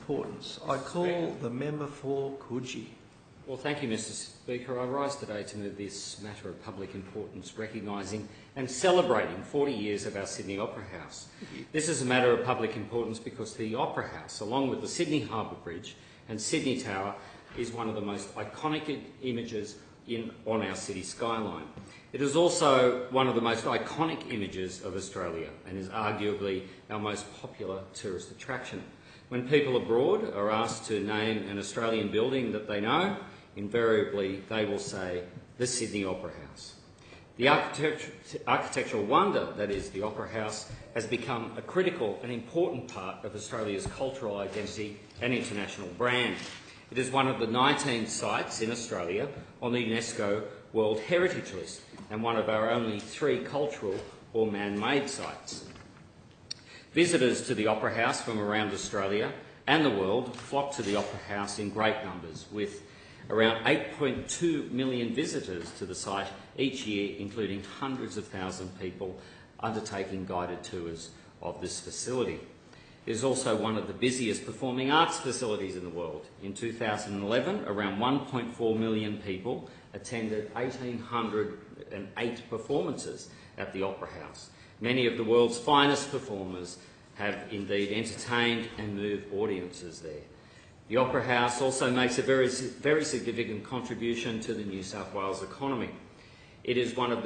importance. I call the member for Coogee. Well, thank you, Mr Speaker. I rise today to move this matter of public importance, recognising and celebrating 40 years of our Sydney Opera House. This is a matter of public importance because the Opera House, along with the Sydney Harbour Bridge and Sydney Tower, is one of the most iconic images on our city skyline. It is also one of the most iconic images of Australia and is arguably our most popular tourist attraction. When people abroad are asked to name an Australian building that they know, invariably they will say the Sydney Opera House. The architectural wonder that is the Opera House has become a critical and important part of Australia's cultural identity and international brand. It is one of the 19 sites in Australia on the UNESCO World Heritage List and one of our only 3 cultural or man-made sites. Visitors to the Opera House from around Australia and the world flock to the Opera House in great numbers, with around 8.2 million visitors to the site each year, including hundreds of thousands of people undertaking guided tours of this facility. It is also one of the busiest performing arts facilities in the world. In 2011, around 1.4 million people attended 1,808 performances at the Opera House. Many of the world's finest performers have indeed entertained and moved audiences there. The Opera House also makes a very significant contribution to the New South Wales economy. It is one of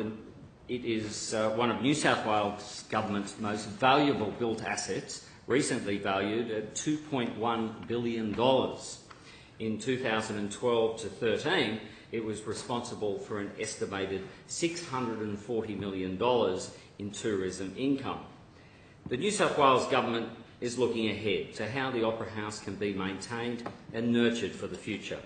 New South Wales Government's most valuable built assets, recently valued at $2.1 billion. In 2012 to 13, it was responsible for an estimated $640 million in tourism income. The New South Wales Government is looking ahead to how the Opera House can be maintained and nurtured for the future.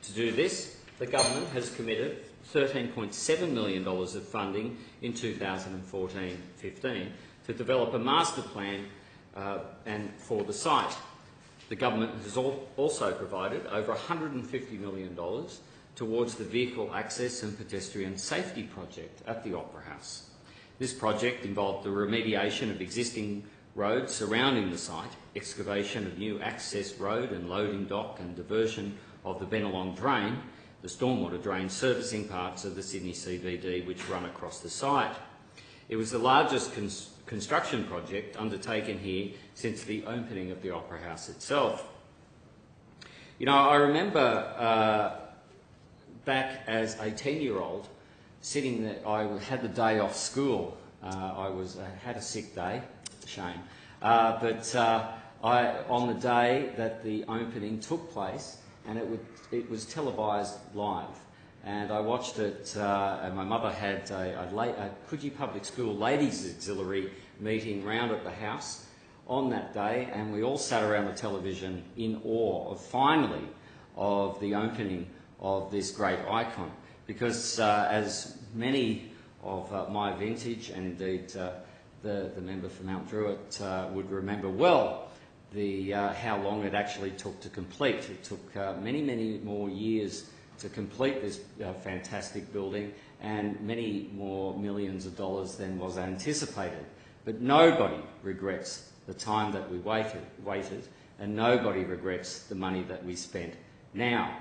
To do this, the Government has committed $13.7 million of funding in 2014-15 to develop a master plan and for the site. The Government has also provided over $150 million towards the Vehicle Access and Pedestrian Safety Project at the Opera House. This project involved the remediation of existing roads surrounding the site, excavation of new access road and loading dock and diversion of the Bennelong Drain, the stormwater drain servicing parts of the Sydney CBD which run across the site. It was the largest construction project undertaken here since the opening of the Opera House itself. You know, I remember back as a 10-year-old sitting there, I had the day off school. I had a sick day, shame. On the day that the opening took place, and it was televised live, and I watched it, and my mother had a Coogee Public School Ladies Auxiliary meeting round at the house on that day, and we all sat around the television in awe finally of the opening of this great icon, because as many of my vintage and indeed the member for Mount Druitt would remember well, how long it actually took to complete. It took many, many more years to complete this fantastic building, and many more millions of dollars than was anticipated. But nobody regrets the time that we waited, and nobody regrets the money that we spent. Now,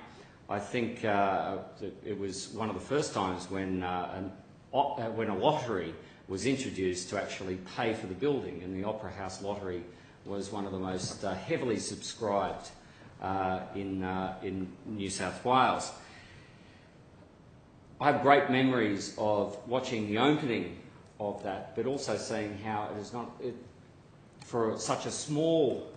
I think it was one of the first times when a lottery was introduced to actually pay for the building, and the Opera House lottery was one of the most heavily subscribed in New South Wales. I have great memories of watching the opening of that, but also seeing how it is not, for such a small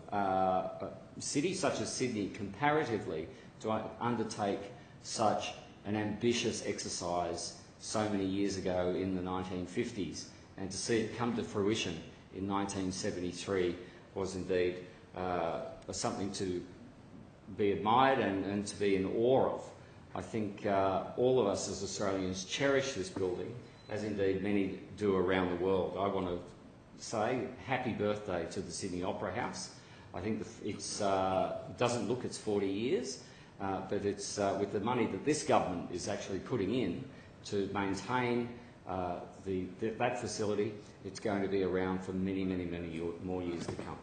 city such as Sydney, comparatively, to undertake such an ambitious exercise so many years ago in the 1950s, and to see it come to fruition in 1973 was indeed something to be admired and to be in awe of. I think all of us as Australians cherish this building, as indeed many do around the world. I want to say happy birthday to the Sydney Opera House. I think it doesn't look its 40 years, but it's with the money that this government is actually putting in to maintain that facility, it's going to be around for many, many, many more years to come.